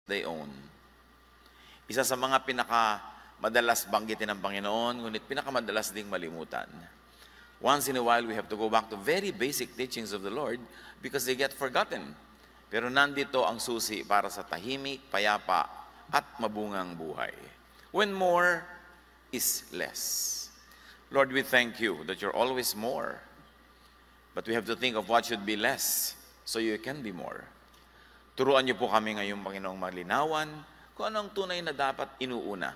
they own. Isa sa mga pinakamadalas banggitin ng Panginoon, ngunit pinakamadalas ding malimutan. Once in a while, we have to go back to very basic teachings of the Lord because they get forgotten. Pero nandito ang susi para sa tahimik, payapa, at mabungang buhay. When more is less. Lord, we thank you that you're always more. But we have to think of what should be less so you can be more. Turuan niyo po kami ngayong Panginoong malinawan kung anong tunay na dapat inuuna.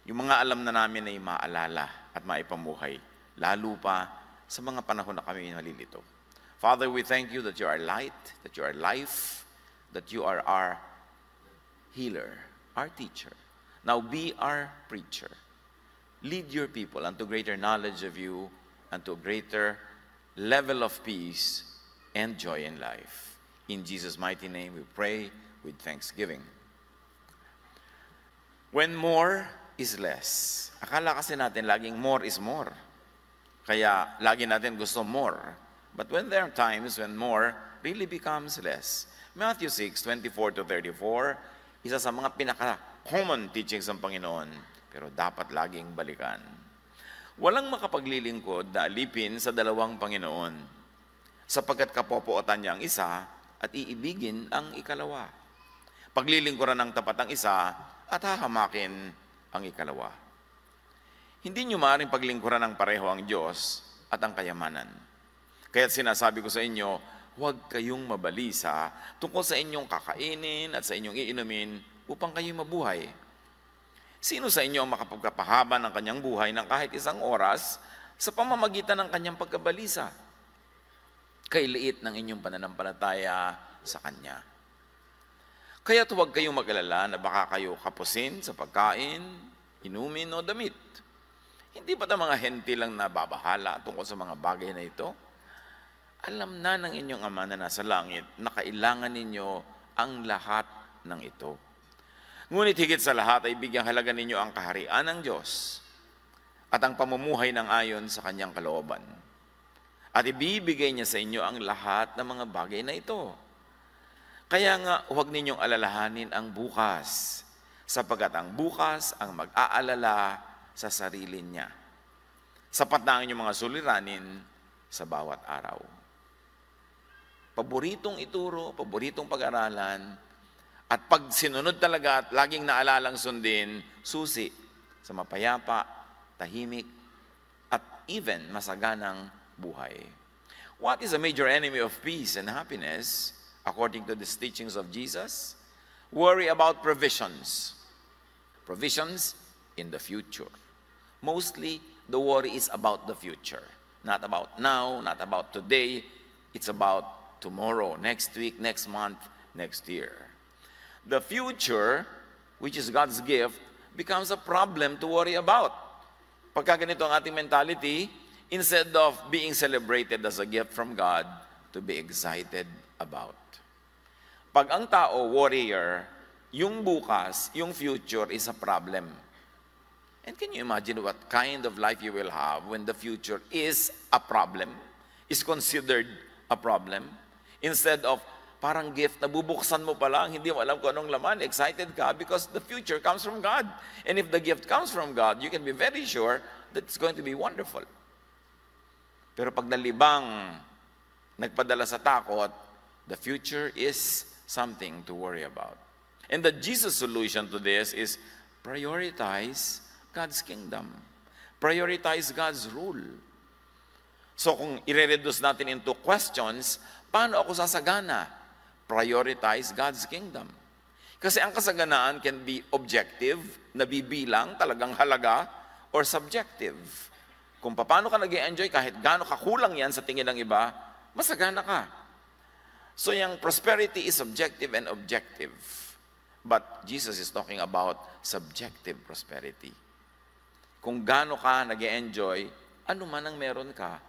Yung mga alam na namin ay maalala at maipamuhay, lalo pa sa mga panahon na kami nalilito. Father, we thank you that you are light, that you are life, that you are our healer, our teacher. Now be our preacher. Lead your people unto greater knowledge of you, unto a greater level of peace and joy in life. In Jesus' mighty name we pray with thanksgiving. When more is less. Akala kasi natin laging more is more. Kaya lagi natin gusto more. But when there are times when more really becomes less. Matthew 6:24-34, isa sa mga pinaka-common teachings ng Panginoon, pero dapat laging balikan. Walang makapaglilingkod na alipin sa dalawang Panginoon, sapagkat kapopotan niya ang isa at iibigin ang ikalawa. Paglilingkuran ng tapat ang isa at hahamakin ang ikalawa. Hindi niyo maaaring paglingkuran ng pareho ang Diyos at ang kayamanan. Kaya't sinasabi ko sa inyo, huwag kayong mabalisa tungkol sa inyong kakainin at sa inyong iinumin upang kayo mabuhay. Sino sa inyo ang makapagpapahaba ng kanyang buhay ng kahit isang oras sa pamamagitan ng kanyang pagkabalisa? Kay liit ng inyong pananampalataya sa Kanya. Kaya huwag kayong mag-alala na baka kayo kapusin sa pagkain, inumin o damit. Hindi ba ito mga henti lang na babahala tungkol sa mga bagay na ito? Alam na ng inyong Ama na nasa langit na kailangan ninyo ang lahat ng ito. Ngunit higit sa lahat ay bigyang halaga ninyo ang kaharian ng Diyos at ang pamumuhay ng ayon sa Kanyang kalooban. At ibibigay niya sa inyo ang lahat ng mga bagay na ito. Kaya nga, huwag ninyong alalahanin ang bukas, sapagkat ang bukas ang mag-aalala sa sarili niya. Sapat na ang inyong mga suliranin sa bawat araw. Paboritong ituro, paboritong pag-aralan, at pag sinunod talaga at laging naalalang sundin, susi sa mapayapa, tahimik, at even masaganang buhay. What is a major enemy of peace and happiness, according to the teachings of Jesus? Worry about provisions. Provisions in the future. Mostly, the worry is about the future. Not about now, not about today. It's about tomorrow, next week, next month, next year. The future, which is God's gift, becomes a problem to worry about. Pagka ganito ang ating mentality, instead of being celebrated as a gift from God, to be excited about. Pag ang tao, warrior, yung bukas, yung future is a problem. And can you imagine what kind of life you will have when the future is a problem, is considered a problem? Instead of parang gift, nabubuksan mo pa lang, hindi mo alam kung anong laman, excited ka because the future comes from God. And if the gift comes from God, you can be very sure that it's going to be wonderful. Pero pag nalibang, nagpadala sa takot, the future is something to worry about. And the Jesus solution to this is prioritize God's kingdom. Prioritize God's rule. So kung i-reduce natin into questions, paano ako sasagana? Prioritize God's kingdom. Kasi ang kasaganaan can be objective, nabibilang, talagang halaga, or subjective. Kung paano ka nag-enjoy kahit gaano kakulang yan sa tingin ng iba, masagana ka. So yung prosperity is subjective and objective. But Jesus is talking about subjective prosperity. Kung gaano ka nag-enjoy, ano man ang meron ka.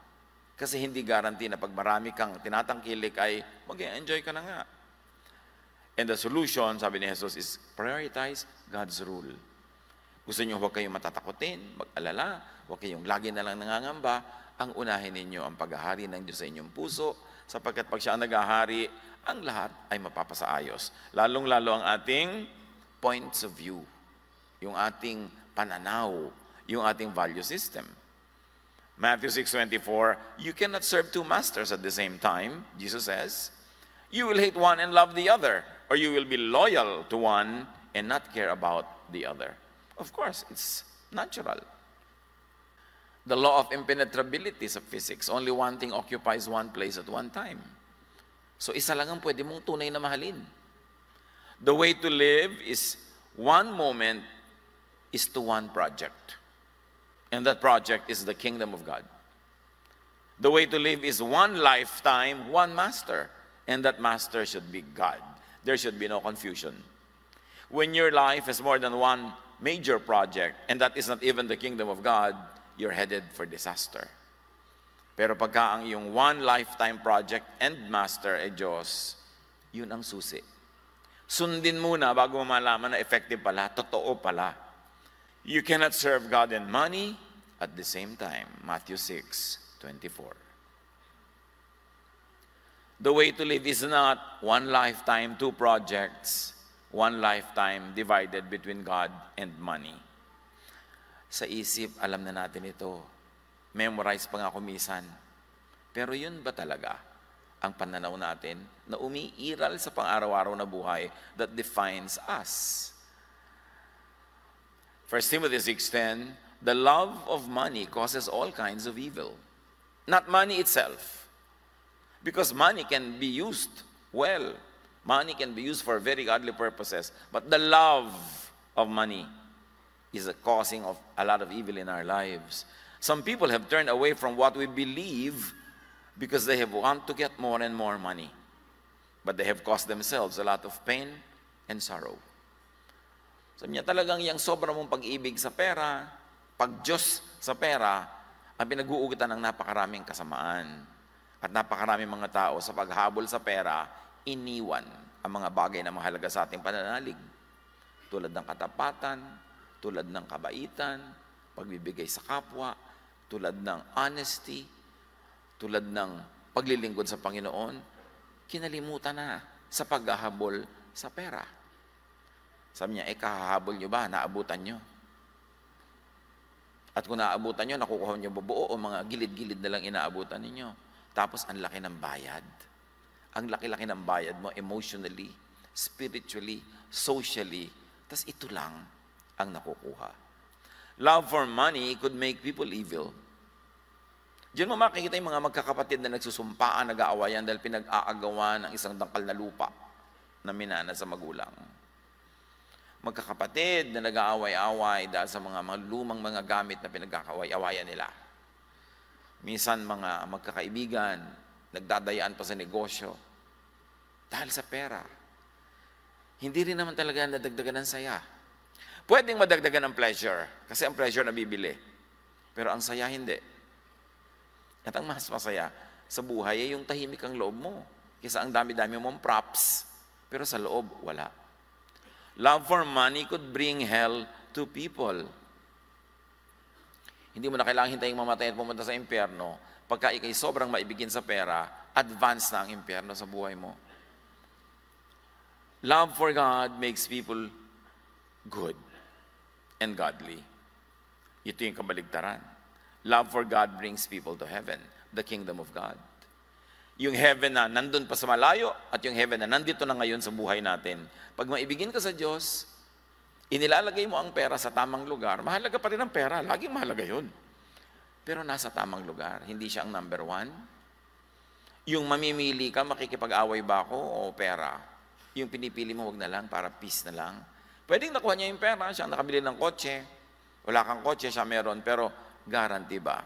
Kasi hindi guarantee na pag marami kang tinatangkilik ay mag-enjoy ka na nga. And the solution, sabi ni Jesus, is prioritize God's rule. Gusto niyo huwag kayong matatakotin, mag-alala, huwag kayong lagi na lang nangangamba, ang unahin ninyo ang paghahari ng Diyos sa inyong puso, sapagkat pag siya ang naghahari, ang lahat ay mapapasaayos. Lalong-lalo ang ating points of view, yung ating pananaw, yung ating value system. Matthew 6:24, you cannot serve two masters at the same time, Jesus says. You will hate one and love the other, or you will be loyal to one and not care about the other. Of course, it's natural. The law of impenetrability sa physics, only one thing occupies one place at one time. So isa lang ang pwede mong tunay na mahalin. The way to live is one moment is to one project. And that project is the kingdom of God. The way to live is one lifetime, one master. And that master should be God. There should be no confusion. When your life has more than one major project, and that is not even the kingdom of God, you're headed for disaster. Pero pagka ang iyong one lifetime project and master ay Diyos, yun ang susi. Sundin muna bago mo malaman na effective pala, totoo pala. You cannot serve God and money at the same time. Matthew 6:24. The way to live is not one lifetime, two projects, one lifetime divided between God and money. Sa isip, alam na natin ito. Memorize pa nga kumisan. Pero yun ba talaga ang pananaw natin na umiiral sa pang-araw-araw na buhay that defines us? 1 Timothy 6:10, the love of money causes all kinds of evil. Not money itself. Because money can be used well. Money can be used for very godly purposes. But the love of money is a causing of a lot of evil in our lives. Some people have turned away from what we believe because they have want to get more and more money. But they have caused themselves a lot of pain and sorrow. Sabi niya, talagang yung sobra mong pag-ibig sa pera, pag-Diyos sa pera, ang pinag-uugitan ng napakaraming kasamaan. At napakaraming mga tao sa paghabol sa pera, iniwan ang mga bagay na mahalaga sa ating pananalig. Tulad ng katapatan, tulad ng kabaitan, pagbibigay sa kapwa, tulad ng honesty, tulad ng paglilingkod sa Panginoon, kinalimutan na sa paghahabol sa pera. Sabi niya, kahahabol nyo ba? Naabutan nyo? At kung naabutan nyo, nakukuha nyo bubuo o mga gilid-gilid na lang inaabutan ninyo. Tapos, ang laki ng bayad. Ang laki-laki ng bayad mo emotionally, spiritually, socially. Tapos ito lang ang nakukuha. Love for money could make people evil. Diyan mo makikita yung mga magkakapatid na nagsusumpaan, nag-aawayan dahil pinag-aagawan ng isang dangkal na lupa na minana sa magulang. Magkakapatid na nag-aaway-away dahil sa mga lumang mga gamit na pinagkakaway-awayan nila. Minsan mga magkakaibigan, nagdadayaan pa sa negosyo dahil sa pera. Hindi rin naman talaga nadagdagan ng saya. Pwedeng madagdagan ng pleasure, kasi ang pleasure nabibili. Pero ang saya hindi. At ang mas masaya sa buhay ay yung tahimik ang loob mo. Kaysa ang dami-dami mong props, pero sa loob, wala. Love for money could bring hell to people. Hindi mo na kailangang hintayin mamatay at pumunta sa impyerno. Pagka ikay sobrang maibigin sa pera, advance na ang impyerno sa buhay mo. Love for God makes people good and godly. Ito yung kabaligtaran. Love for God brings people to heaven, the kingdom of God. Yung heaven na nandun pa sa malayo at yung heaven na nandito na ngayon sa buhay natin. Pag maibigin ka sa Diyos, inilalagay mo ang pera sa tamang lugar, mahalaga pa rin ang pera. Laging mahalaga yun. Pero nasa tamang lugar. Hindi siya ang number one. Yung mamimili ka, makikipag-away ba ako o pera? Yung pinipili mo, wag na lang, para peace na lang. Pwedeng nakuha niya yung pera, siya nakabili ng kotse. Wala kang kotse, siya meron. Pero guarantee ba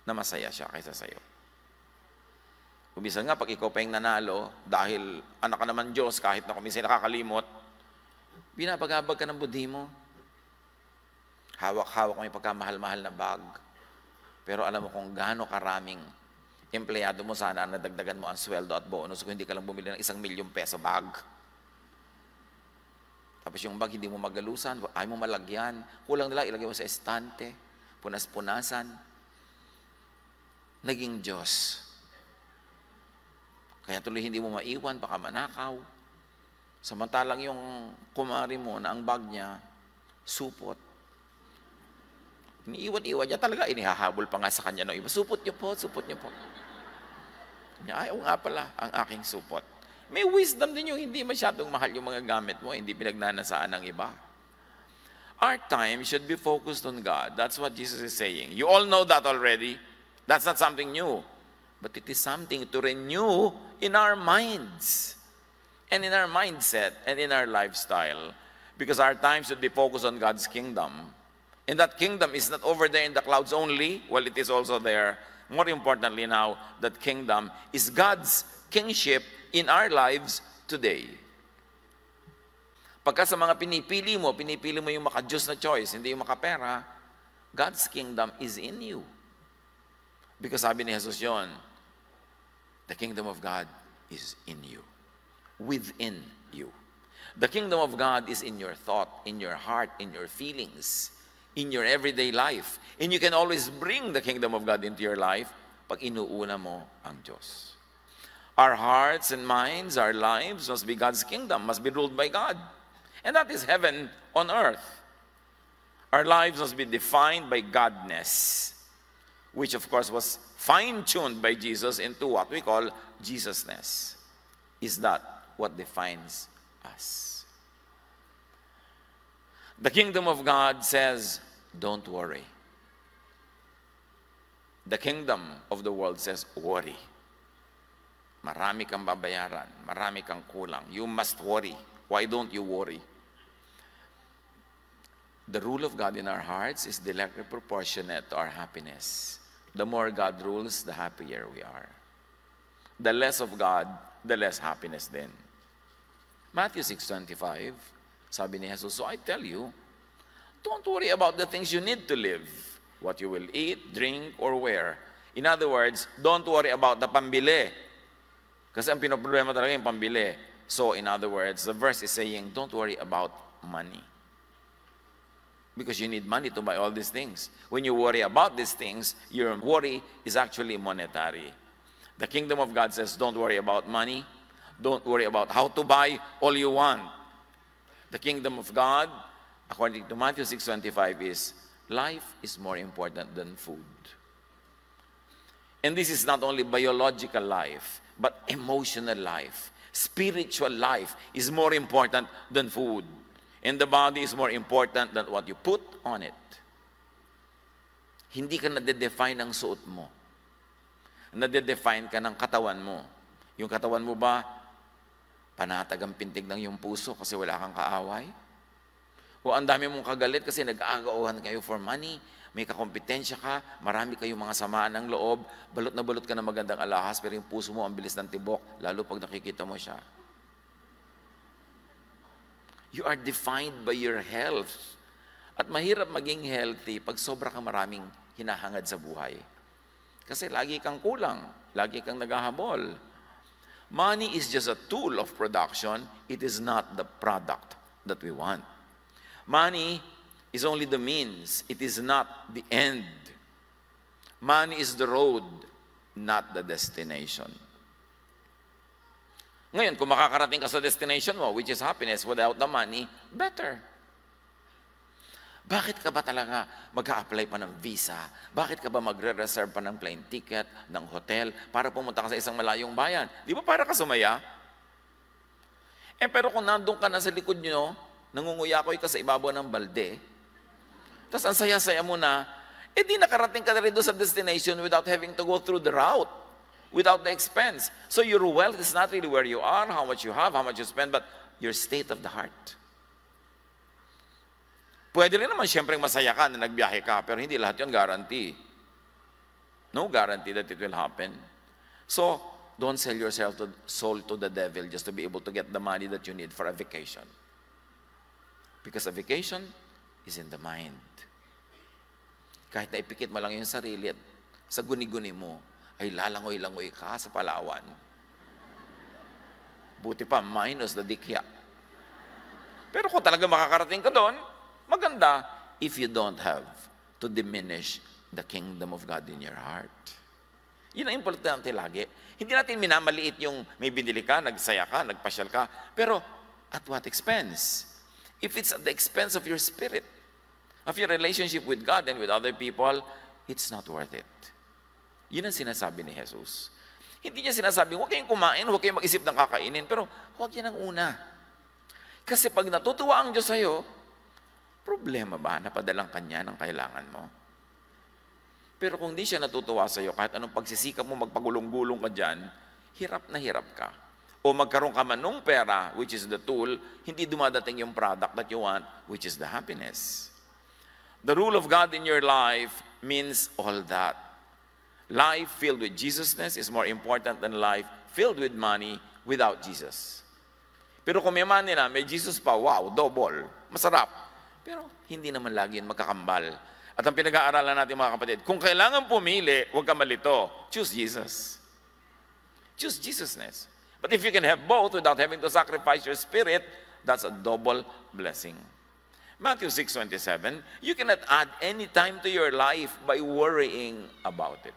na masaya siya kaysa sa'yo? Kumisan nga, pag ikaw pa yung nanalo, dahil anak ka naman Diyos, kahit na kumisan nakakalimot, binabagabag ka ng budhi mo. Hawak-hawak mo yung pagkamahal-mahal na bag. Pero alam mo kung gaano karaming empleyado mo sana nadagdagan mo ang sweldo at bonus kung hindi ka lang bumili ng 1 milyong peso bag. Tapos yung bag hindi mo magalusan, ayaw mo malagyan, kulang nila, ilagay mo sa estante, punas-punasan. Naging Diyos Kaya tuloy hindi mo maiwan, baka manakaw. Samantalang yung kumari mo na ang bag niya, supot. Iniiwan-iwan niya talaga, inihahabol pa nga sa kanya ng iba. Supot niyo po, supot niyo po. Ayaw nga pala ang aking supot. May wisdom din yung hindi masyadong mahal yung mga gamit mo, hindi pinagnanasaan ng iba. Our time should be focused on God. That's what Jesus is saying. You all know that already. That's not something new. But it is something to renew in our minds and in our mindset and in our lifestyle. Because our time should be focused on God's kingdom. And that kingdom is not over there in the clouds only. Well, it is also there. More importantly now, that kingdom is God's kingship in our lives today. Pagka sa mga pinipili mo yung maka-Diyos na choice, hindi yung makapera, God's kingdom is in you. Because sabi ni Jesus yun, the kingdom of God is in you. Within you. The kingdom of God is in your thought, in your heart, in your feelings, in your everyday life. And you can always bring the kingdom of God into your life pag inuuna mo ang Diyos. Our hearts and minds, our lives must be God's kingdom, must be ruled by God. And that is heaven on earth. Our lives must be defined by Godness, which of course was fine-tuned by Jesus into what we call Jesusness. Is that what defines us? The kingdom of God says, don't worry. The kingdom of the world says, worry. Marami kang babayaran, marami kang kulang. You must worry. Why don't you worry? The rule of God in our hearts is directly proportionate to our happiness. The more God rules, the happier we are. The less of God, the less happiness then. Matthew 6:25, sabi ni Jesus, so I tell you, don't worry about the things you need to live, what you will eat, drink, or wear. In other words, don't worry about the pambili. Kasi ang pinoproblema talaga yung pambili. So, in other words, the verse is saying, don't worry about money. Because you need money to buy all these things. When you worry about these things, your worry is actually monetary. The kingdom of God says, don't worry about money. Don't worry about how to buy all you want. The kingdom of God, according to Matthew 6:25, is life is more important than food. And this is not only biological life, but emotional life. Spiritual life is more important than food. And the body is more important than what you put on it. Hindi ka nade-define ng suot mo. Nade-define ka ng katawan mo. Yung katawan mo ba, panatag ang pintig ng yung puso kasi wala kang kaaway? O ang dami mong kagalit kasi nag-aagawan kayo for money, may kakompetensya ka, marami kayong mga samaan ng loob, balot na balot ka ng magandang alahas, pero yung puso mo ang bilis ng tibok, lalo pag nakikita mo siya. You are defined by your health. At mahirap maging healthy pag sobra kang maraming hinahangad sa buhay. Kasi lagi kang kulang, lagi kang naghahabol. Money is just a tool of production. It is not the product that we want. Money is only the means. It is not the end. Money is the road, not the destination. Ngayon, kung makakarating ka sa destination mo, which is happiness, without the money, better. Bakit ka ba talaga mag-a-apply pa ng visa? Bakit ka ba magre-reserve pa ng plane ticket, ng hotel, para pumunta ka sa isang malayong bayan? Di ba para ka sumaya? Pero kung nandun ka na sa likod nyo, nangunguyakoy ka sa ibabaw ng balde, tapos ang saya-saya mo na, di nakarating ka na rin doon sa destination without having to go through the route, without the expense. So your wealth is not really where you are, how much you have, how much you spend, but your state of the heart. Pwede rin naman siyempre masaya ka na nagbiyahe ka, pero hindi lahat yun guarantee. No guarantee that it will happen. So, don't sell yourself soul to the devil just to be able to get the money that you need for a vacation. Because a vacation is in the mind. Kahit na ipikit mo lang yung sarili at sa guni-guni mo, ay lalangoy-langoy ka sa Palawan. Buti pa, minus the dikya. Pero kung talaga makakarating ka doon, maganda if you don't have to diminish the kingdom of God in your heart. Yun ang importante lagi. Hindi natin minamaliit yung may binili ka, nagsaya ka, nagpasyal ka. Pero at what expense? If it's at the expense of your spirit, of your relationship with God and with other people, it's not worth it. Yun ang sinasabi ni Jesus. Hindi niya sinasabi, huwag kayong kumain, huwag kayong mag-isip ng kakainin, pero huwag yan ang una. Kasi pag natutuwa ang Diyos sa'yo, problema ba na padalang Kanya ng kailangan mo? Pero kung di siya natutuwa sa'yo, kahit anong pagsisikap mo, magpagulong-gulong ka dyan, hirap na hirap ka. O magkaroon ka man ng pera, which is the tool, hindi dumadating yung product that you want, which is the happiness. The rule of God in your life means all that. Life filled with Jesusness is more important than life filled with money without Jesus. Pero kung may money na, may Jesus pa, wow, double, masarap. Pero hindi naman lagi yun magkakambal. At ang pinag-aaralan natin mga kapatid, kung kailangan pumili, huwag ka malito. Choose Jesus. Choose Jesusness. But if you can have both without having to sacrifice your spirit, that's a double blessing. Matthew 6:27, you cannot add any time to your life by worrying about it.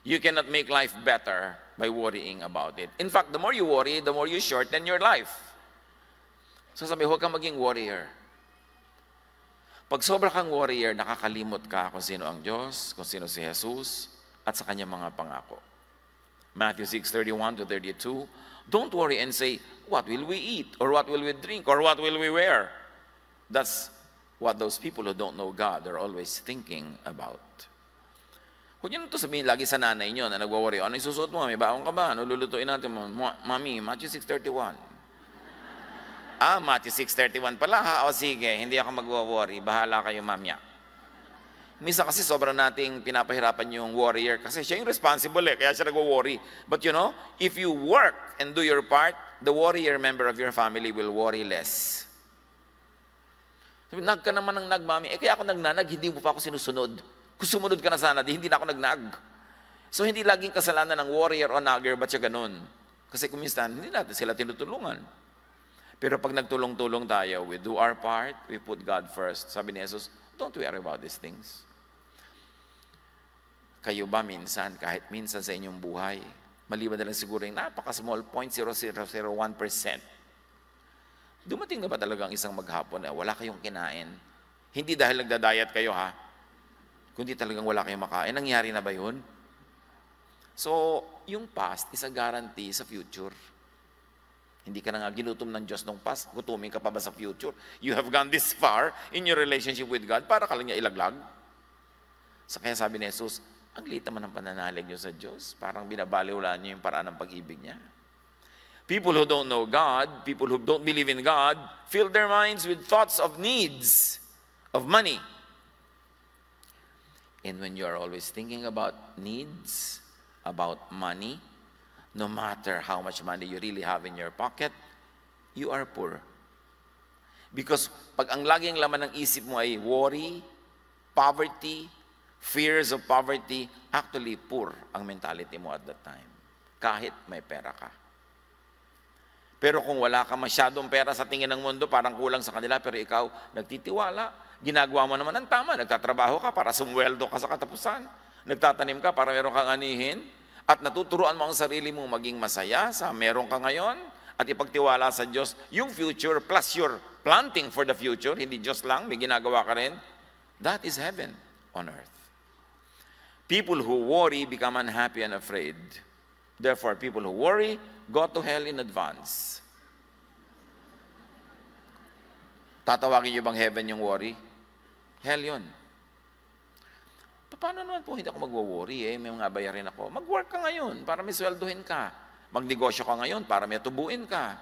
You cannot make life better by worrying about it. In fact, the more you worry, the more you shorten your life. So sabi, huwag kang maging warrior. Pag sobra kang warrior, nakakalimot ka kung sino ang Diyos, kung sino si Jesus, at sa kanyang mga pangako. Matthew 6:31-32, don't worry and say, what will we eat? Or what will we drink? Or what will we wear? That's what those people who don't know God are always thinking about. Huwag nyo ito sabihin lagi sa nanay nyo na nagwa-worry, ano isusuot mo? May baong ka ba? Ano lulutuin natin mo? Mami, Matthew 6:31. Matthew 6:31 pala ha? O sige, hindi ako magwa-worry. Bahala kayo mamya. Misa kasi sobrang nating pinapahirapan yung warrior kasi siya yung responsible kaya siya nagwa-worry. But you know, if you work and do your part, the warrior member of your family will worry less. Sabi, nag ka naman ng nagmami. Kaya ako nagnanag, hindi mo pa ako sinusunod. Kung sumunod ka na sana, hindi na ako nagnag. So, hindi laging kasalanan ng warrior o nagger, ba't siya ganun? Kasi kung minsan, hindi natin sila tinutulungan. Pero pag nagtulong-tulong tayo, we do our part, we put God first. Sabi ni Jesus, don't worry about these things. Kayo ba minsan, kahit minsan sa inyong buhay, maliban na lang siguro yung napaka-small, 0.0001%, dumating na ba talagang isang maghapon na wala kayong kinain? Hindi dahil nagda-diet kayo ha, kundi talagang wala kayong makain. Nangyari na ba yun? So, yung past is a guarantee sa future. Hindi ka na nga ginutom ng Diyos nung past, gutumin ka pa ba sa future? You have gone this far in your relationship with God para ka lang niya ilaglag. So, kaya sabi ni Jesus, ang liit naman ng pananalig niyo sa Diyos. Parang binabaliwala niyo yung paraan ng pag-ibig niya. People who don't know God, people who don't believe in God, fill their minds with thoughts of needs, of money. And when you are always thinking about needs, about money, no matter how much money you really have in your pocket, you are poor. Because pag ang laging laman ng isip mo ay worry, poverty, fears of poverty, actually poor ang mentality mo at that time. Kahit may pera ka. Pero kung wala ka masyadong pera sa tingin ng mundo, parang kulang sa kanila, pero ikaw nagtitiwala, ginagawa mo naman ang tama, nagtatrabaho ka para sumweldo ka sa katapusan, nagtatanim ka para meron kang anihin, at natuturuan mo ang sarili mo maging masaya sa meron ka ngayon, at ipagtiwala sa Diyos yung future plus your planting for the future, hindi Diyos lang, may ginagawa ka rin, that is heaven on earth. People who worry become unhappy and afraid. Therefore, people who worry go to hell in advance. Tatawagin niyo bang heaven yung worry? Hell yun. Paano naman po hindi ako magwo-worry may mga bayarin ako? Mag-work ka ngayon para may sweldohin ka. Magnegosyo ka ngayon para may tubuin ka.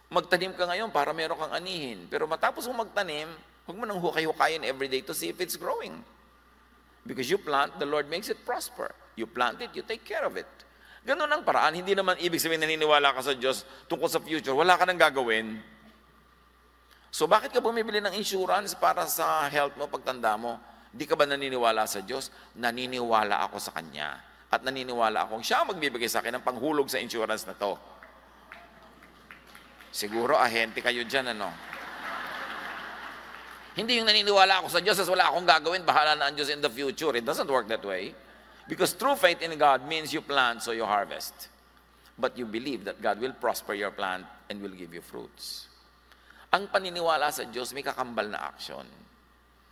Magtanim ka ngayon para meron kang anihin. Pero matapos mong magtanim, huwag mo nang hukay-hukayin everyday to see if it's growing. Because you plant, the Lord makes it prosper. You plant it, you take care of it. Ganun ang paraan. Hindi naman ibig sabihin naniniwala ka sa Diyos tungkol sa future. Wala ka nang gagawin. So bakit ka bumibili ng insurance para sa health mo, pagtanda mo? Hindi ka ba naniniwala sa Diyos? Naniniwala ako sa Kanya. At naniniwala akong siya magbibigay sa akin ng panghulog sa insurance na to. Siguro ahente kayo dyan, ano? Hindi yung naniniwala ako sa Diyos, as wala akong gagawin, bahala na ang Diyos in the future. It doesn't work that way. Because true faith in God means you plant so you harvest. But you believe that God will prosper your plant and will give you fruits. Ang paniniwala sa Diyos may kakambal na action.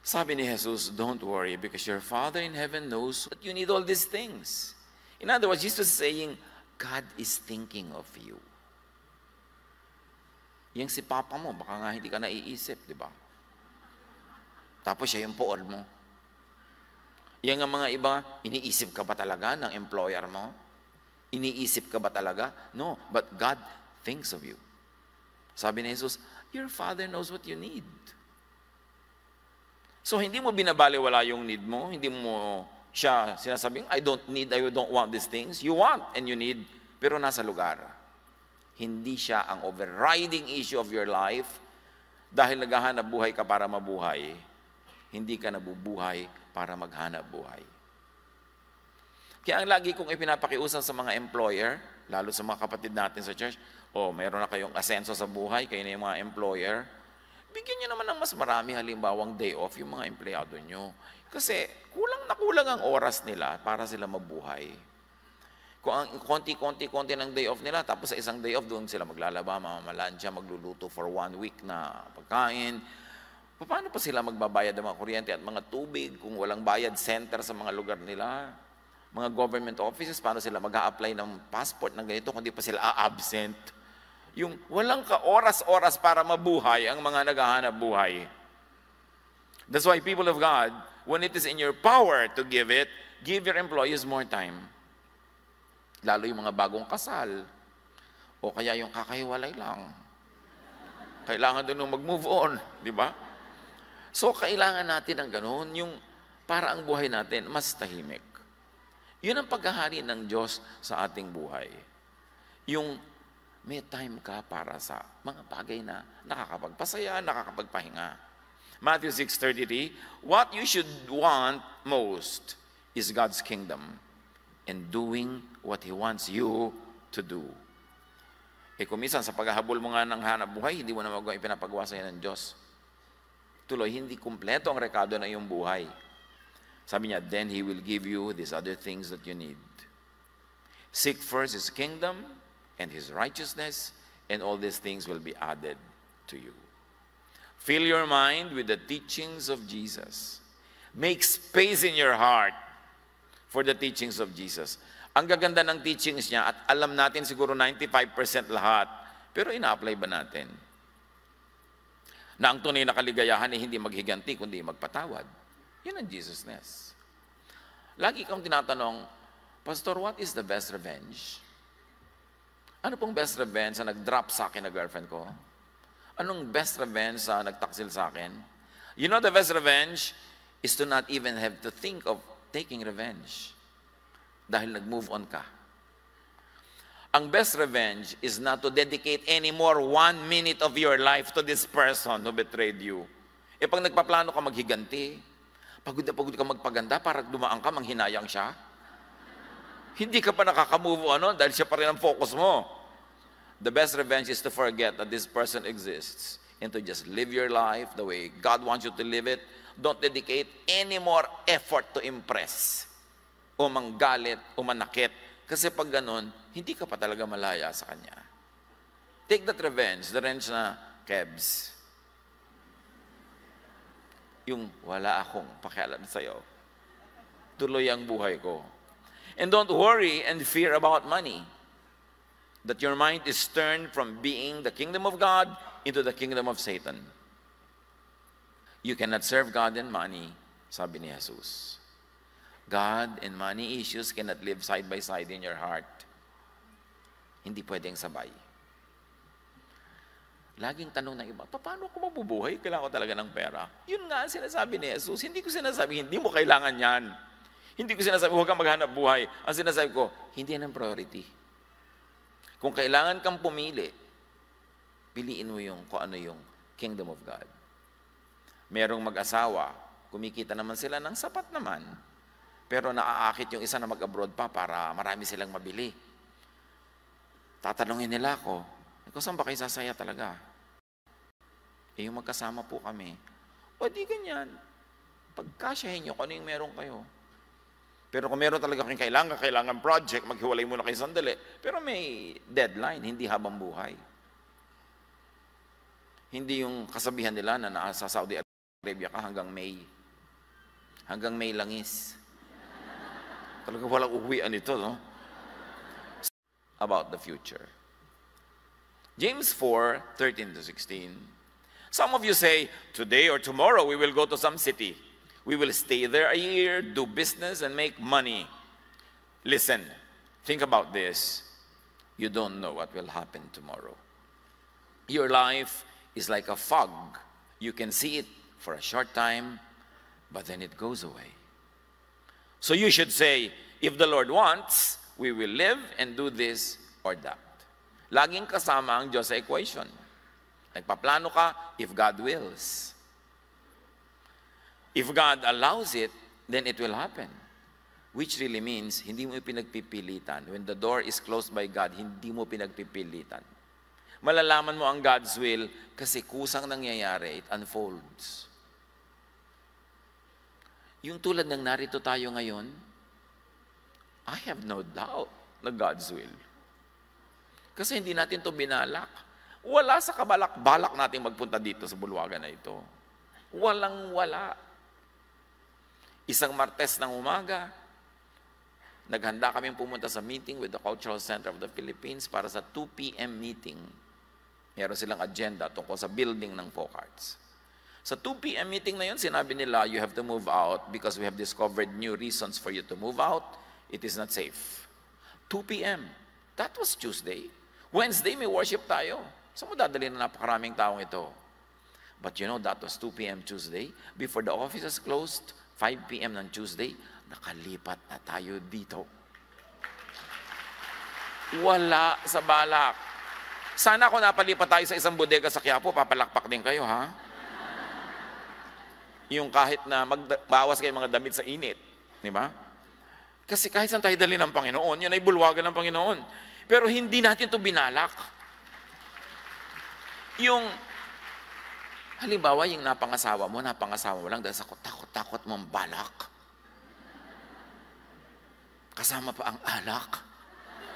Sabi ni Jesus, don't worry because your Father in heaven knows that you need all these things. In other words, Jesus is saying, God is thinking of you. Yung si Papa mo, baka nga hindi ka naiisip, di ba? Tapos siya yung poor mo. Yan ang mga iba, iniisip ka ba talaga ng employer mo? Iniisip ka ba talaga? No, but God thinks of you. Sabi ni Jesus, your Father knows what you need. So, hindi mo binabaliwala yung need mo. Hindi mo siya sinasabing, I don't want these things. You want and you need, pero nasa lugar. Hindi siya ang overriding issue of your life. Dahil naghahanap buhay ka para mabuhay, hindi ka nabubuhay para maghanap buhay. Kaya ang lagi kong ipinapakiusan sa mga employer, lalo sa mga kapatid natin sa church, mayroon na kayong asenso sa buhay, kayo na yung mga employer, bigyan nyo naman ng mas marami halimbawang day off yung mga empleyado nyo. Kasi kulang na kulang ang oras nila para sila mabuhay. Kung ang konti ng day off nila, tapos sa isang day off, doon sila maglalaba, mamamalansya, magluluto for 1 week na pagkain. Paano pa sila magbabayad ng mga kuryente at mga tubig kung walang bayad center sa mga lugar nila? Mga government offices, paano sila mag-a-apply ng passport ng ganito kung di pa sila absent? Yung walang ka-oras-oras para mabuhay ang mga naghahanap buhay. That's why people of God, when it is in your power to give it, give your employees more time. Lalo yung mga bagong kasal. O kaya yung kakahiwalay lang. Kailangan doon mag-move on. Di ba? So, kailangan natin ng ganun. Yung para ang buhay natin mas tahimik. Yun ang paghahari ng Diyos sa ating buhay. Yung may time ka para sa mga bagay na nakakapagpasaya, nakakapagpahinga. Matthew 6:33, what you should want most is God's kingdom and doing what He wants you to do. Kung minsan sa paghahabol mo nga ng hanap buhay, hindi mo na magawa ipinapagawa sa'yo ng Diyos. Tuloy, hindi kumpleto ang rekado na iyong buhay. Sabi niya, then He will give you these other things that you need. Seek first His kingdom and His righteousness, and all these things will be added to you. Fill your mind with the teachings of Jesus. Make space in your heart for the teachings of Jesus. Ang gaganda ng teachings niya at alam natin siguro 95% lahat, pero ina-apply ba natin? Na ang tunay na kaligayahan ay hindi maghiganti, kundi magpatawad. Yun ang Jesusness. Lagi kang tinatanong, Pastor, what is the best revenge? Ano pong best revenge sa nag-drop sa akin na girlfriend ko? Anong best revenge sa nagtaksil sa akin? You know the best revenge is to not even have to think of taking revenge. Dahil nag-move on ka. Ang best revenge is not to dedicate anymore 1 minute of your life to this person who betrayed you. Pag nagpaplano ka maghiganti, pagod na pagod ka magpaganda para dumaan ka, manghinayang siya. Hindi ka pa nakaka-move on dahil siya pa rin ang focus mo. The best revenge is to forget that this person exists and to just live your life the way God wants you to live it. Don't dedicate any more effort to impress o manggalit o manakit. Kasi pag ganun, hindi ka pa talaga malaya sa Kanya. Take that revenge, the revenge na Kebs. Yung wala akong pakialam sa'yo. Tuloy ang buhay ko. And don't worry and fear about money. That your mind is turned from being the kingdom of God into the kingdom of Satan. You cannot serve God and money, sabi ni Jesus. God and money issues cannot live side by side in your heart. Hindi pwedeng sabay. Laging tanong ng iba, paano ako mabubuhay? Kailangan ko talaga ng pera. Yun nga ang sinasabi ni Jesus. Hindi ko sinasabi, hindi mo kailangan yan. Hindi ko sinasabi, huwag kang maghanap buhay. Ang sinasabi ko, hindi yan ang priority. Kung kailangan kang pumili, piliin mo yung kung ano yung kingdom of God. Merong mag-asawa, kumikita naman sila ng sapat naman, pero naaakit yung isa na mag-abroad pa para marami silang mabili. Tatanungin nila ako, saan ba kayo sasaya talaga? Yung magkasama po kami. O di ganyan, pagkasyahin nyo kung ano yung meron kayo. Pero kung meron talaga kayong kailangan project, maghiwalay muna kayo sandali. Pero may deadline, hindi habang buhay. Hindi yung kasabihan nila na nasa Saudi Arabia ka hanggang May. Hanggang May langis. Talaga walang uwian ito, no? About the future. James 4:13-16. Some of you say, today or tomorrow we will go to some city. We will stay there a year, do business, and make money. Listen, think about this. You don't know what will happen tomorrow. Your life is like a fog. You can see it for a short time, but then it goes away. So you should say, if the Lord wants, we will live and do this or that. Laging kasama ang Diyos sa equation. Nagpaplano ka, if God wills. If God allows it, then it will happen. Which really means, hindi mo pinagpipilitan. When the door is closed by God, hindi mo pinagpipilitan. Malalaman mo ang God's will kasi kusang nangyayari, it unfolds. Yung tulad ng narito tayo ngayon, I have no doubt na God's will. Kasi hindi natin ito binalak. Wala sa kabalak-balak natin magpunta dito sa bulwagan na ito. Walang-wala. Isang Martes ng umaga, naghanda kaming pumunta sa meeting with the Cultural Center of the Philippines para sa 2 p.m. meeting. Meron silang agenda tungkol sa building ng folk arts. Sa 2 p.m. meeting na yun, sinabi nila, you have to move out because we have discovered new reasons for you to move out. It is not safe. 2 p.m. That was Tuesday. Wednesday, may worship tayo. Saan mo dadalhin na napakaraming taong ito? But you know, that was 2 p.m. Tuesday. Before the offices closed, 5 p.m. ng Tuesday, nakalipat na tayo dito. Wala sa balak. Sana kung napalipat tayo sa isang bodega sa Quiapo, papalakpak din kayo, ha? Yung kahit na magbawas kayo mga damit sa init. Di ba? Kasi kahit saan tayo dali ng Panginoon, yun ay bulwagan ng Panginoon. Pero hindi natin ito binalak. Yung halimbawa, yung napangasawa mo lang dahil sa takot-takot mong balak. Kasama pa ang alak.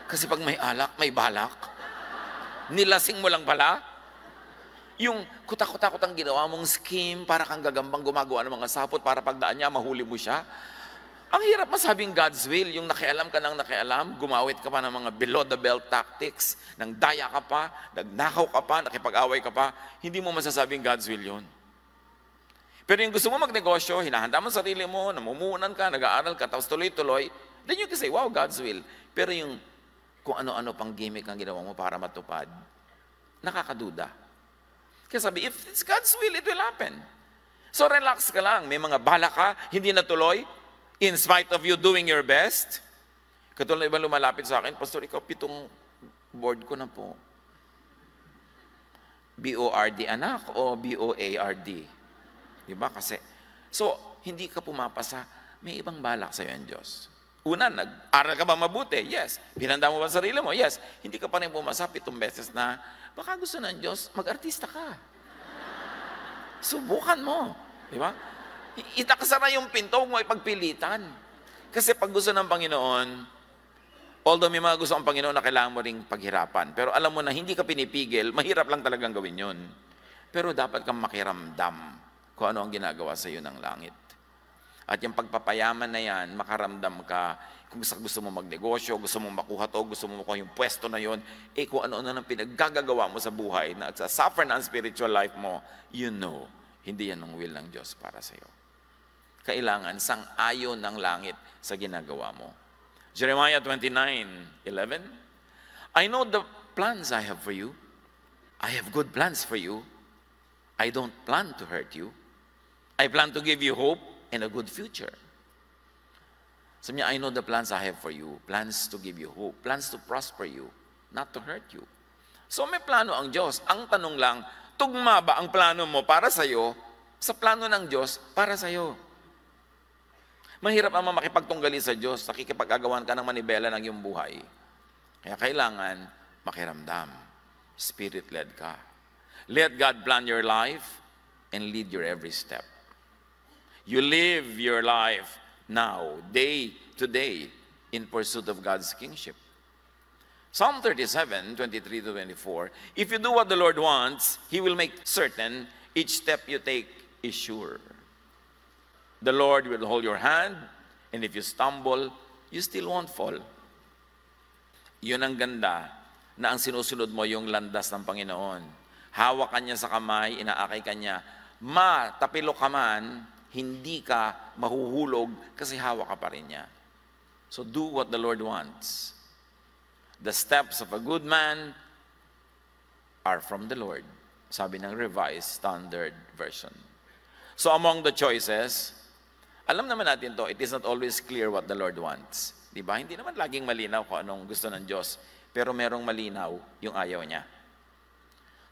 Kasi pag may alak, may balak. Nilasing mo lang pala. Yung kutakot-takot ang ginawa mong scheme para kang gagambang gumagawa ng mga sapot para pagdaan niya, mahuli mo siya. Ang hirap masabing God's will, yung nakialam ka ng nakialam, gumawit ka pa ng mga below-the-belt tactics, nang daya ka pa, nagnakaw ka pa, nakipag-away ka pa, hindi mo masasabing God's will yun. Pero yung gusto mo magnegosyo, hinahanda mo sarili mo, namumunan ka, nag-aaral ka, tapos tuloy-tuloy, then you can say, wow, God's will. Pero yung kung ano-ano pang gimmick ang ginawa mo para matupad, nakakaduda. Kaya sabi, if it's God's will, it will happen. So relax ka lang, may mga bala ka, hindi natuloy, in spite of you doing your best. Katulad na ibang lumalapit sa akin, Pastor, ikaw 7 board ko na po. B-O-R-D anak o B-O-A-R-D? Diba? Kasi, so, hindi ka pumapasa, may ibang balak sa'yo ang Diyos. Una, nag-aral ka ba mabuti? Yes. Pinanda mo ba sarili mo? Yes. Hindi ka pa rin pumasa 7 beses na, baka gusto ng Diyos, mag-artista ka. Subukan mo. Diba? Itakasa na yung pinto, huwag mo ipagpilitan. Kasi pag gusto ng Panginoon, although may mga gusto ang Panginoon na kailangan mo ring paghirapan, pero alam mo na hindi ka pinipigil, mahirap lang talagang gawin yun. Pero dapat kang makiramdam kung ano ang ginagawa sa iyo ng langit. At yung pagpapayaman na yan, makaramdam ka, kung gusto mo magnegosyo, gusto mo makuha to, gusto mo makuha yung pwesto na yon, kung ano-ano nang pinaggagawa mo sa buhay, na sa suffer na ang spiritual life mo, you know, hindi yan ang will ng Diyos para sa iyo. Kailangan sang-ayon ng langit sa ginagawa mo. Jeremiah 29:11, I know the plans I have for you. I have good plans for you. I don't plan to hurt you. I plan to give you hope and a good future. Sabi niya, I know the plans I have for you. Plans to give you hope. Plans to prosper you, not to hurt you. So may plano ang Diyos. Ang tanong lang, tugma ba ang plano mo para sa'yo sa plano ng Diyos para sa'yo? Mahirap ang makipagtunggali sa Diyos, nakikipag-agawan ka ng manibela ng iyong buhay. Kaya kailangan makiramdam. Spirit-led ka. Let God plan your life and lead your every step. You live your life now, day today in pursuit of God's kingship. Psalm 37, 23 to 24, if you do what the Lord wants, He will make certain each step you take is sure. The Lord will hold your hand, and if you stumble, you still won't fall. Yun ang ganda, na ang sinusunod mo yung landas ng Panginoon. Hawak ka niya sa kamay, inaakay ka niya. Matapilok ka man, hindi ka mahuhulog kasi hawak ka pa rin niya. So do what the Lord wants. The steps of a good man are from the Lord. Sabi ng Revised Standard Version. So among the choices, alam naman natin to, it is not always clear what the Lord wants. Diba? Hindi naman laging malinaw kung anong gusto ng Diyos, pero merong malinaw yung ayaw niya.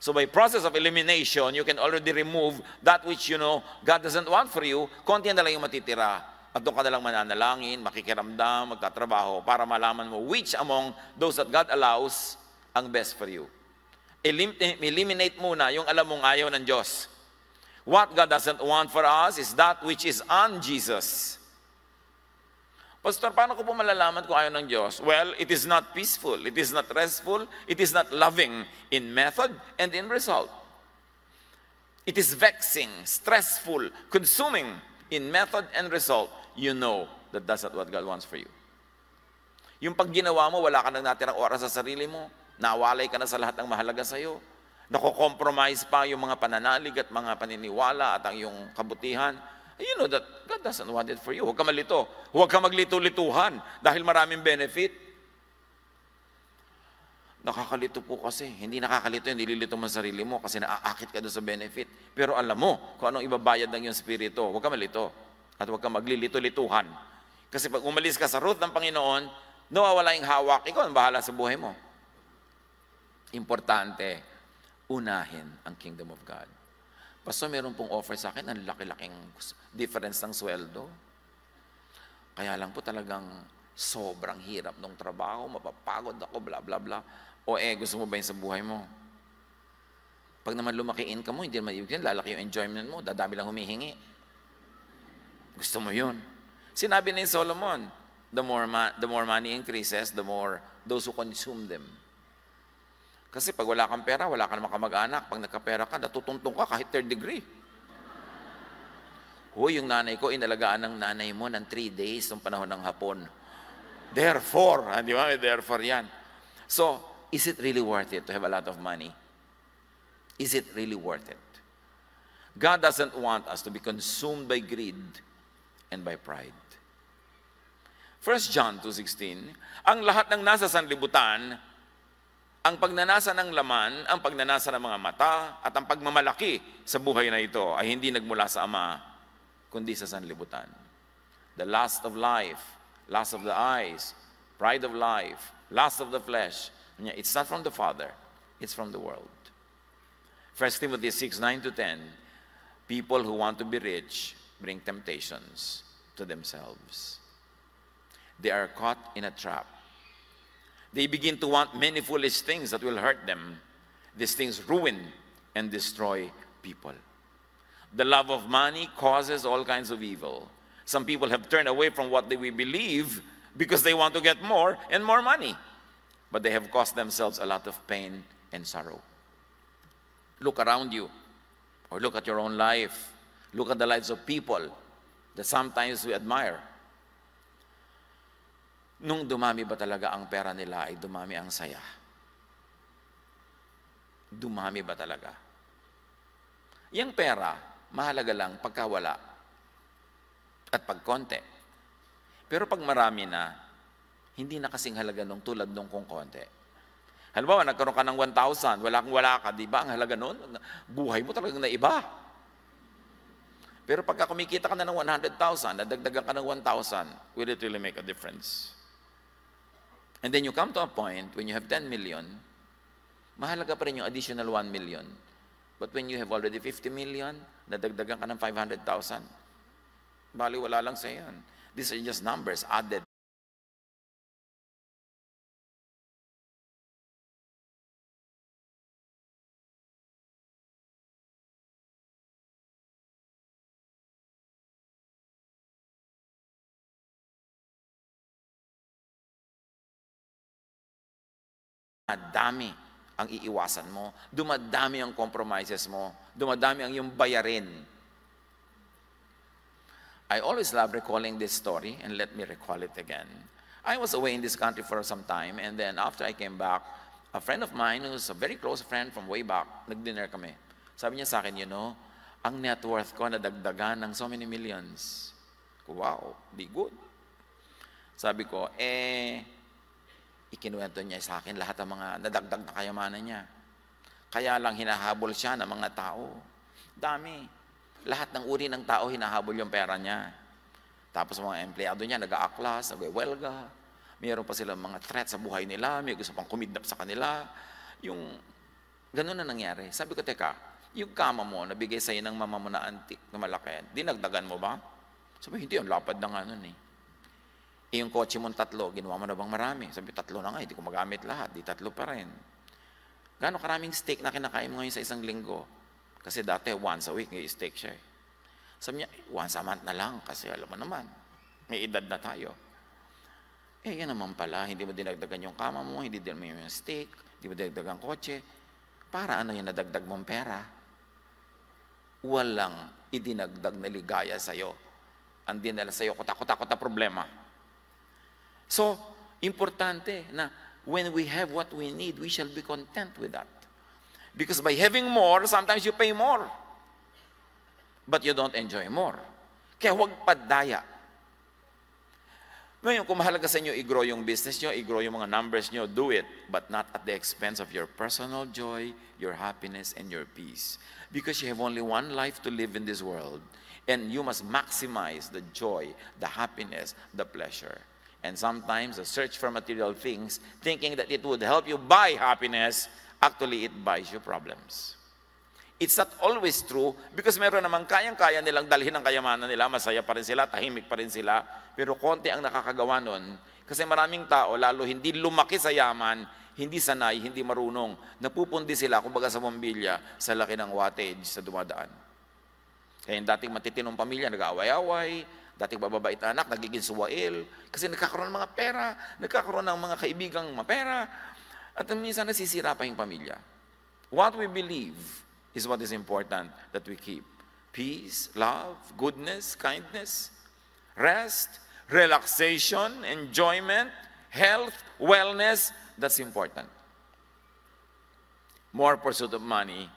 So by process of elimination, you can already remove that which you know God doesn't want for you. Konti na lang yung matitira. At doon ka na lang mananalangin, makikiramdam, magtatrabaho para malaman mo which among those that God allows ang best for you. Eliminate muna yung alam mong ayaw ng Diyos. What God doesn't want for us is that which is on Jesus. Pastor, paano ko po malalaman kung ayaw ng Diyos? Well, it is not peaceful, it is not restful, it is not loving in method and in result. It is vexing, stressful, consuming in method and result. You know that that's not what God wants for you. Yung pag ginawa mo, wala ka nang natirang oras sa sarili mo, nawalay ka na sa lahat ng mahalaga sa iyo, nako-compromise pa yung mga pananalig at mga paniniwala at ang iyong kabutihan, you know that God doesn't want it for you. Huwag ka malito. Huwag ka maglito-lituhan dahil maraming benefit. Nakakalito po kasi. Hindi nakakalito yung nililito mo sa sarili mo kasi naaakit ka doon sa benefit. Pero alam mo kung anong ibabayad ng iyong spirito. Huwag ka malito. At huwag ka maglilito-lituhan. Kasi pag umalis ka sa root ng Panginoon, nawawala yung hawak. Ikaw ang bahala sa buhay mo. Importante, unahin ang kingdom of God. Pastor, meron pong offer sa akin, ang laki-laking difference ng sweldo. Kaya lang po talagang sobrang hirap ng trabaho, mapapagod ako, bla bla bla. O gusto mo ba yun sa buhay mo? Pag naman lumaki income mo, hindi naman ibig yun, lalaki yung enjoyment mo, dadami lang humihingi. Gusto mo yun. Sinabi ni Solomon, the more money increases, the more those who consume them. Kasi pag wala kang pera, wala ka naman kamag-anak. Pag nagkapera ka, natutuntong ka kahit third degree. Yung nanay ko, inalagaan ng nanay mo ng 3 days ng panahon ng hapon. Therefore, di ba? Therefore yan. So, is it really worth it to have a lot of money? Is it really worth it? God doesn't want us to be consumed by greed and by pride. 1 John 2:16, ang lahat ng nasa sanlibutan, ang pagnanasa ng laman, ang pagnanasa ng mga mata, at ang pagmamalaki sa buhay na ito ay hindi nagmula sa Ama, kundi sa sanlibutan. The lust of life, lust of the eyes, pride of life, lust of the flesh, it's not from the Father, it's from the world. 1 Timothy 6:9-10, people who want to be rich bring temptations to themselves. They are caught in a trap. They begin to want many foolish things that will hurt them. These things ruin and destroy people. The love of money causes all kinds of evil. Some people have turned away from what we believe because they want to get more and more money. But they have caused themselves a lot of pain and sorrow. Look around you, or look at your own life. Look at the lives of people that sometimes we admire. Nung dumami ba talaga ang pera nila ay dumami ang saya? Dumami ba talaga? Yang pera, mahalaga lang pagkawala at pagkonte. Pero pag marami na, hindi na kasing halaga nung tulad nung kung konti. Halimbawa, nagkaroon ka ng 1,000, wala ka, di ba? Ang halaga nun, buhay mo talagang naiba. Pero pagka kumikita ka na ng 100,000, nadagdagan ka ng 1,000, will it really make a difference? And then you come to a point when you have 10 million, mahalaga pa rin yung additional 1 million. But when you have already 50 million, nadagdagan ka ng 500,000, bali wala lang sa yan. These are just numbers added. dumadami ang iiwasan mo, dumadami ang compromises mo, dumadami ang iyong bayarin. I always love recalling this story, and let me recall it again. I was away in this country for some time, and then after I came back, a friend of mine who's a very close friend from way back, nag-dinner kami. Sabi niya sa akin, ang net worth ko nadagdagan ng so many millions. Wow, di good. Sabi ko, ikinuwento niya sa akin lahat ng mga nadagdag na kayamanan niya. Kaya lang hinahabol siya ng mga tao. Dami. Lahat ng uri ng tao hinahabol yung pera niya. Tapos mga empleyado niya nag-aaklas, nag-welga. Mayroon pa silang mga threat sa buhay nila, may gusto pang kumidnap sa kanila. Yung ganun na nangyari. Sabi ko, teka, yung kama mo, nabigay sa'yo ng mama mo na antik na malaki, dinagdagan mo ba? Sabi, hindi, ang lapad na nga nun eh. Yung kotse mong 3, ginawa mo na bang marami? Sabi, 3 na nga, hindi ko magamit lahat, di 3 pa rin. Gano'ng karaming steak na kinakain mo ngayon sa isang linggo? Kasi dati, once a week, may steak siya eh. Sabi niya, once a month na lang, kasi alam mo naman, may edad na tayo. Yan naman pala, hindi mo dinagdagan yung kama mo, hindi din mo yung steak, hindi mo dinagdagan kotse. Para ano yung nadagdag mong pera? Walang idinagdag na ligaya sa'yo. Ang dinala sa'yo, kutakot-takot na problema. So, importante na when we have what we need, we shall be content with that. Because by having more, sometimes you pay more. But you don't enjoy more. Kaya huwag padaya. Ngayon, kung mahalaga sa inyo, i-grow yung business nyo, i-grow yung mga numbers nyo, do it. But not at the expense of your personal joy, your happiness, and your peace. Because you have only one life to live in this world. And you must maximize the joy, the happiness, the pleasure. And sometimes the search for material things, thinking that it would help you buy happiness, actually it buys you problems. It's not always true because meron namang kayang-kaya nilang dalhin ang kayamanan nila, masaya pa rin sila, tahimik pa rin sila, pero konti ang nakakagawa nun. Kasi maraming tao, lalo hindi lumaki sa yaman, hindi sanay, hindi marunong, napupundi sila, kumbaga sa bombilya, sa laki ng wattage sa dumadaan. Kaya yung dating matitinong pamilya, nag-aaway-away, dating bababait na anak, nagiging suwail, kasi nagkakaroon ng mga pera, nagkakaroon ng mga kaibigang mapera, at minsan nasisira pa yung pamilya. What we believe is what is important that we keep. Peace, love, goodness, kindness, rest, relaxation, enjoyment, health, wellness, that's important. More pursuit of money,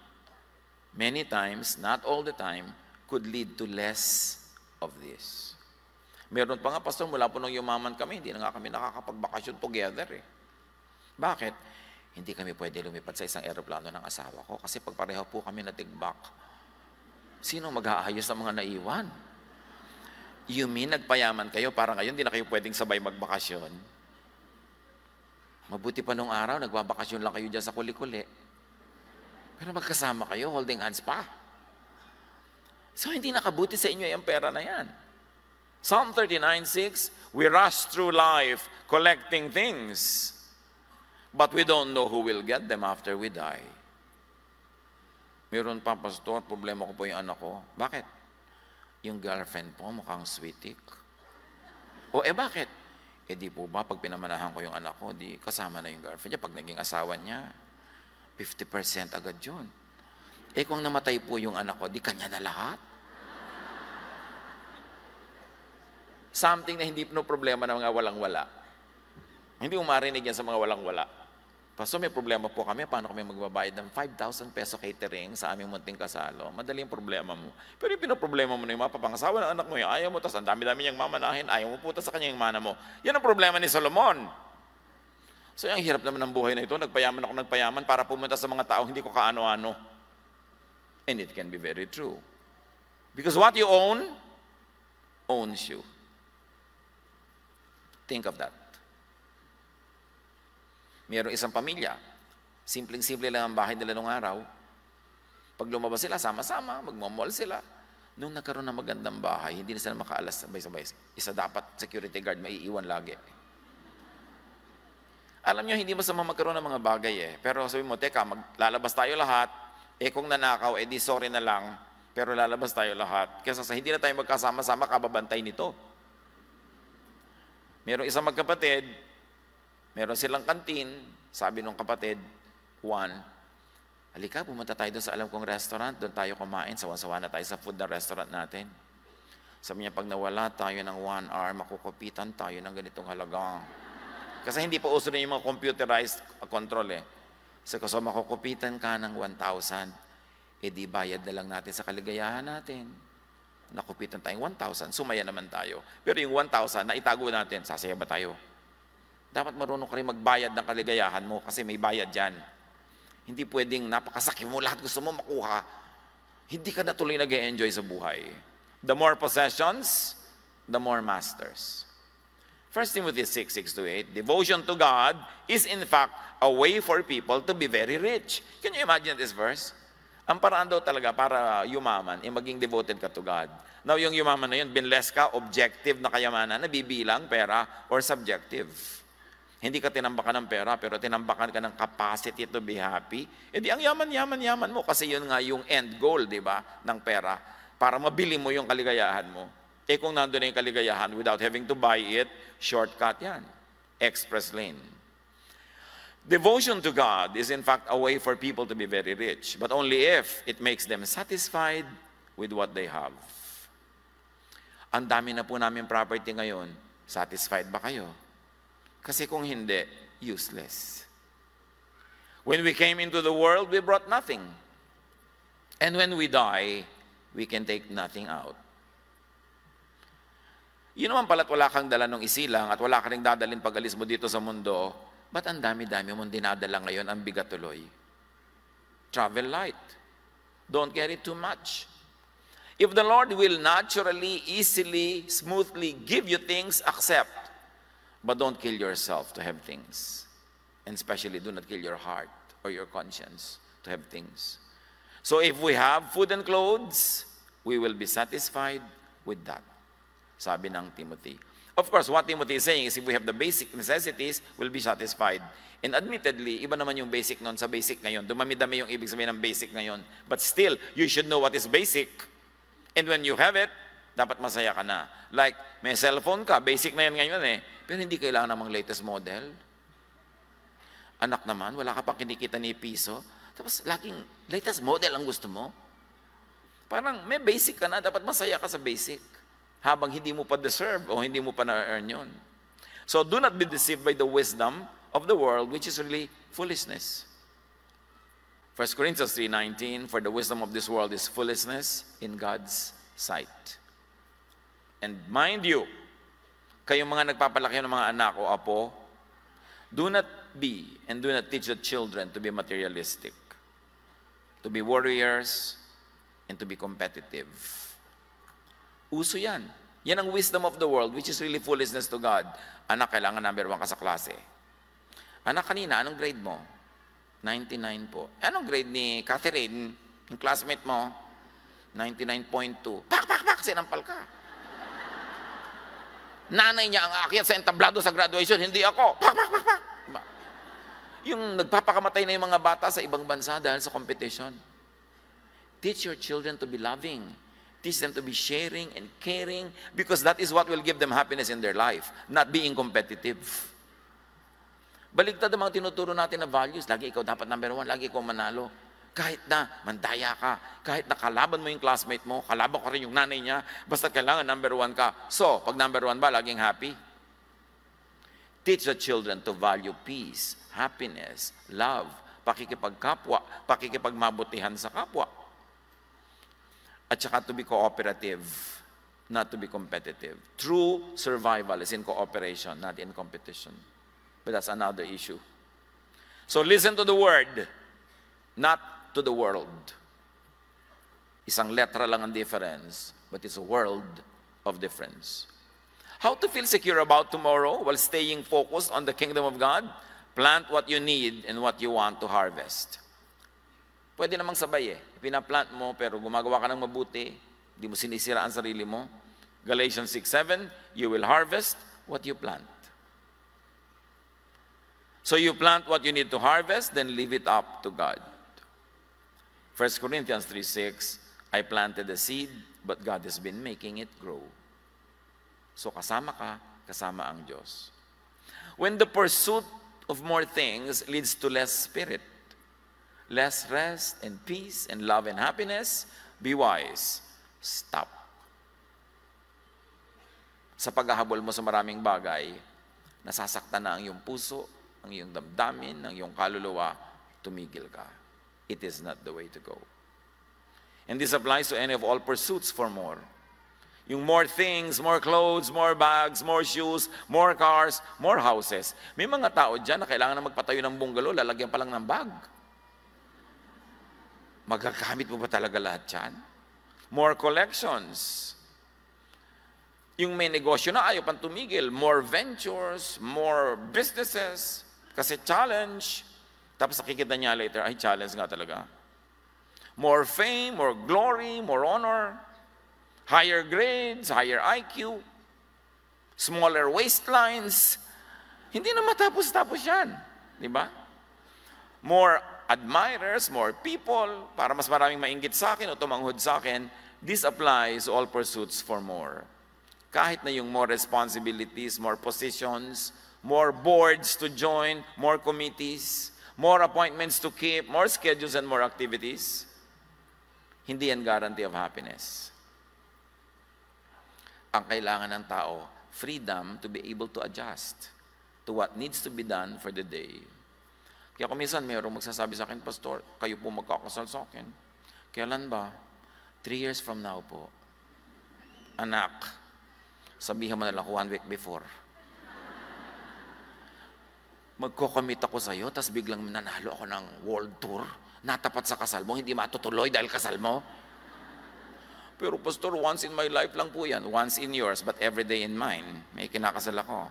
many times, not all the time, could lead to less of this. Meron pa nga, pastor, mula po nung yumaman kami, hindi na nga kami nakakapagbakasyon together eh. Bakit? Hindi kami pwede lumipat sa isang eroplano ng asawa ko kasi pag pareho po kami natigbak, sino mag-aayos ng mga naiwan? You mean, nagpayaman kayo para ngayon hindi na kayo pwedeng sabay magbakasyon? Mabuti pa nung araw, nagbabakasyon lang kayo dyan sa kuli-kuli. Pero magkasama kayo, holding hands pa. So, hindi nakabuti sa inyo yung pera na yan. Psalm 39:6, we rush through life collecting things, but we don't know who will get them after we die. Meron pa, pastor, problema ko po yung anak ko. Bakit? Yung girlfriend po mukhang sweetik. O bakit? Di po ba, pag pinamanahan ko yung anak ko, di kasama na yung girlfriend niya. Pag naging asawa niya, 50% agad yun. Kung namatay po yung anak ko, di kanya na lahat? Something na hindi no problema ng mga walang-wala. Hindi mo marinig yan sa mga walang-wala. Pastor, may problema po kami. Paano kami magbabayad ng 5,000 peso catering sa aming munting kasalo? Madali yung problema mo. Pero yung pinoproblema mo na yung mapapangasawa ng anak mo, yung ayaw mo, tapos ang dami-dami niyang mamanahin, ayaw mo puta sa kanya yung mana mo. Yan ang problema ni Solomon. So, ang hirap naman ng buhay na ito. Nagpayaman para pumunta sa mga tao, hindi ko kaano-ano. And it can be very true. Because what you own, owns you. Think of that. Mayroong isang pamilya, simpleng-simple lang ang bahay nila nung araw. Pag lumabas sila, sama-sama, magmamall sila. Nung nagkaroon ng magandang bahay, hindi na sila makaalas sabay-sabay. Isa dapat security guard, maiiwan lagi. Alam nyo, hindi masama magkaroon ng mga bagay eh. Pero sabi mo, teka, lalabas tayo lahat. Kung nanakaw, di sorry na lang. Pero lalabas tayo lahat. Kaya sa hindi na tayo magkasama-sama, kababantay nito. Merong isang magkapatid, meron silang kantin, Sabi nung kapatid, Juan, halika, pumunta tayo doon sa alam kong restaurant, doon tayo kumain, sawa-sawa na tayo sa food ng restaurant natin. Sabi niya, pag nawala tayo ng 1 hour, makukupitan tayo ng ganitong halaga. Kasi hindi pa uso na yung mga computerized control eh. So makukupitan ka ng 1,000, di bayad na lang natin sa kaligayahan natin. Nakupitan tayong 1,000, sumaya naman tayo. Pero yung 1,000, na itago natin, sasaya ba tayo? Dapat marunong ka rin magbayad ng kaligayahan mo kasi may bayad dyan. Hindi pwedeng napakasakit mo, lahat gusto mo makuha. Hindi ka na tuloy nag-e-enjoy sa buhay. The more possessions, the more masters. 1 Timothy 6:6-8, devotion to God is in fact a way for people to be very rich. Can you imagine this verse? Ang paraan daw talaga para yumaman, maging devoted ka to God. Now, yung yumaman na yun, binless ka, objective na kayamanan, nabibilang pera, or subjective. Hindi ka tinambakan ng pera, pero tinambakan ka ng capacity to be happy. Di ang yaman mo, kasi yun nga yung end goal, di ba, ng pera, para mabili mo yung kaligayahan mo. Kung nandun na yung kaligayahan, without having to buy it, shortcut yan. Express lane. Devotion to God is in fact a way for people to be very rich, but only if it makes them satisfied with what they have. Ang dami na po namin property ngayon, satisfied ba kayo? Kasi kung hindi, useless. When we came into the world, we brought nothing. And when we die, we can take nothing out. Yun naman pala't wala kang dala ng isilang at wala ka rin dadalhin pag-alis mo dito sa mundo, ba't ang dami-dami mong dinadala ngayon, ang bigat tuloy? Travel light. Don't carry too much. If the Lord will naturally, easily, smoothly give you things, accept. But don't kill yourself to have things. And especially do not kill your heart or your conscience to have things. So if we have food and clothes, we will be satisfied with that. Sabi ng Timothy. Of course, what Timothy is saying is if we have the basic necessities, we'll be satisfied. And admittedly, iba naman yung basic noon sa basic ngayon. Dumami-dami yung ibig sabihin ng basic ngayon. But still, you should know what is basic. And when you have it, dapat masaya ka na. Like, may cellphone ka, basic na yan ngayon eh. Pero hindi kailangan namang latest model. Anak naman, wala ka pang kinikita ni piso. Tapos laging latest model ang gusto mo. Parang may basic ka na, dapat masaya ka sa basic. Habang hindi mo pa deserve o hindi mo pa na-earn yun. So do not be deceived by the wisdom of the world, which is really foolishness. 1 Corinthians 3:19, for the wisdom of this world is foolishness in God's sight. And mind you, kayong mga nagpapalaki ng mga anak o apo, do not be and do not teach the children to be materialistic, to be warriors, and to be competitive. Uso yan. Yan ang wisdom of the world, which is really foolishness to God. Anak, kailangan number 1 ka sa klase. Anak, kanina, anong grade mo? 99 po. Anong grade ni Catherine, yung classmate mo? 99.2. Pak! Sinampal ka. Nanay niya ang aakyat sa entablado sa graduation, hindi ako. Pak! Yung nagpapakamatay na yung mga bata sa ibang bansa dahil sa competition. Teach your children to be loving. Teach them to be sharing and caring because that is what will give them happiness in their life, not being competitive. Baligtad ang mga tinuturo natin na values. Lagi ikaw dapat number 1, lagi ikaw manalo. Kahit na mandaya ka, kahit na kalaban mo yung classmate mo, kalaban ko rin yung nanay niya, basta kailangan number 1 ka. So, pag number 1 ba, laging happy? Teach the children to value peace, happiness, love, pakikipagkapwa, pakikipagmabutihan sa kapwa. At saka to be cooperative, not to be competitive. True survival is in cooperation, not in competition. But that's another issue. So listen to the word, not to the world. Isang letra lang ang difference, but it's a world of difference. How to feel secure about tomorrow while staying focused on the kingdom of God? Plant what you need and what you want to harvest. Pwede namang sabay eh. Pinaplant mo pero gumagawa ka ng mabuti, hindi mo sinisira ang sarili mo. Galatians 6:7, you will harvest what you plant. So you plant what you need to harvest, then leave it up to God. 1 Corinthians 3:6, I planted the seed, but God has been making it grow. So kasama ka, kasama ang Diyos. When the pursuit of more things leads to less spirit, less rest and peace and love and happiness. Be wise. Stop. Sa paghahabol mo sa maraming bagay, nasasaktan na ang iyong puso, ang iyong damdamin, ang iyong kaluluwa, tumigil ka. It is not the way to go. And this applies to any of all pursuits for more. Yung more things, more clothes, more bags, more shoes, more cars, more houses. May mga tao dyan na kailangan na magpatayo ng bungalow, lalagyan pa lang ng bag. Magagamit mo ba talaga lahat yan? More collections. Yung may negosyo na ayaw pang tumigil. More ventures, more businesses. Kasi challenge. Tapos nakikita niya later, ay challenge nga talaga. More fame, more glory, more honor. Higher grades, higher IQ. Smaller waistlines. Hindi na matapos-tapos yan. Di ba? More admirers, more people, para mas maraming mainggit sa akin o tumanghod sa akin. This applies to all pursuits for more. Kahit na yung more responsibilities, more positions, more boards to join, more committees, more appointments to keep, more schedules and more activities, hindi yan guarantee of happiness. Ang kailangan ng tao, freedom to be able to adjust to what needs to be done for the day. Kaya kung minsan mayroong magsasabi sa akin, Pastor, kayo po magkakasal sa akin. Kailan ba? 3 years from now po. Anak, sabihan mo na lang 1 week before. Magko-commit ako sa'yo, tapos biglang nanalo ako ng world tour, natapat sa kasal mo, hindi matutuloy dahil kasal mo. Pero Pastor, once in my life lang po yan. Once in yours, but every day in mine. May kinakasal ako.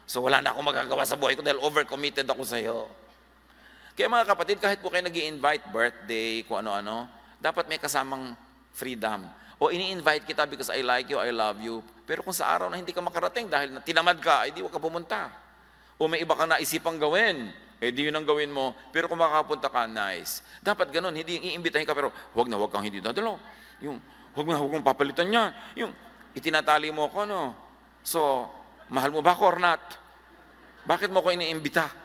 So wala na akong magagawa sa buhay ko dahil overcommitted ako sa'yo. Kaya mga kapatid, kahit po kayo nag-i-invite, birthday, kung ano-ano, dapat may kasamang freedom. O ini-invite kita because I like you, I love you. Pero kung sa araw na hindi ka makarating dahil tinamad ka, di wag ka pumunta. O may iba kang naisipang gawin, di yun ang gawin mo. Pero kung makakapunta ka, nice. Dapat ganun, hindi iimbitahin ka, pero wag kang hindi dadalo. Yung, wag mong papalitan niya. Yung, itinatali mo ko, no? So, mahal mo ba ako or not? Bakit mo ko iniimbita?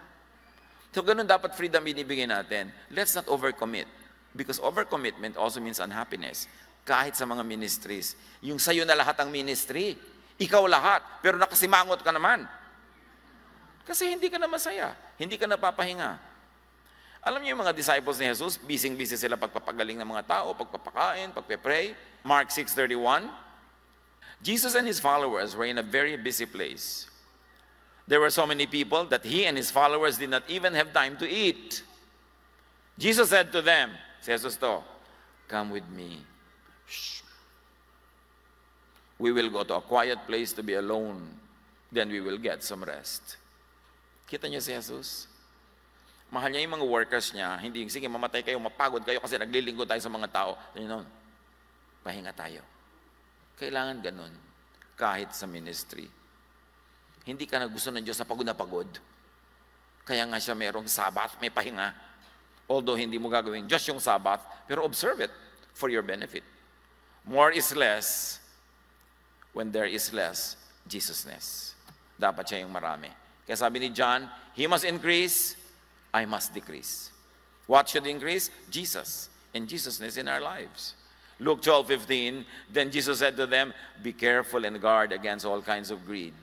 So, ganun dapat freedom binibigay natin. Let's not overcommit. Because overcommitment also means unhappiness. Kahit sa mga ministries. Yung sa'yo na lahat ang ministry. Ikaw lahat. Pero nakasimangot ka naman. Kasi hindi ka na masaya. Hindi ka napapahinga. Alam niyo yung mga disciples ni Jesus, busy-busy sila pagpapagaling ng mga tao, pagpapakain, pagpe-pray. Mark 6:31. Jesus and His followers were in a very busy place. There were so many people that He and His followers did not even have time to eat. Jesus said to them, si Jesus to, come with me. Shh. We will go to a quiet place to be alone. Then we will get some rest. Kita niyo si Jesus? Mahal niya yung mga workers niya. Hindi, sige, mamatay kayo, mapagod kayo kasi naglilingkod tayo sa mga tao. You know, pahinga tayo. Kailangan ganun. Kahit sa ministry. Hindi ka na gusto ng Diyos na pagod. Kaya nga siya mayroong Sabbath, may pahinga. Although hindi mo gagawin just yung Sabbath, pero observe it for your benefit. More is less when there is less Jesusness. Dapat siya yung marami. Kaya sabi ni John, He must increase, I must decrease. What should increase? Jesus and Jesusness in our lives. Luke 12:15, then Jesus said to them, be careful and guard against all kinds of greed.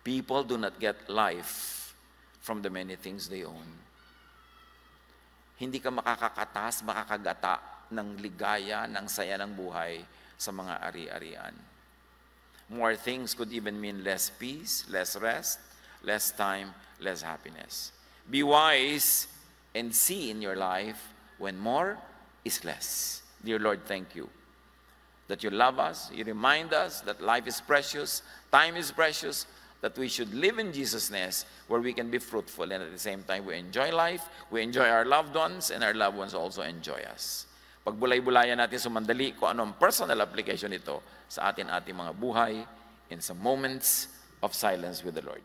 People do not get life from the many things they own. Hindi ka makakakatas, makakagata ng ligaya, ng saya ng buhay sa mga ari-arian. More things could even mean less peace, less rest, less time, less happiness. Be wise and see in your life when more is less. Dear Lord, thank you that you love us. You remind us that life is precious, time is precious, that we should live in Jesusness where we can be fruitful and at the same time we enjoy life, we enjoy our loved ones, and our loved ones also enjoy us. Pagbulay-bulayan natin sumandali kung anong personal application nito sa ating mga buhay in some moments of silence with the Lord.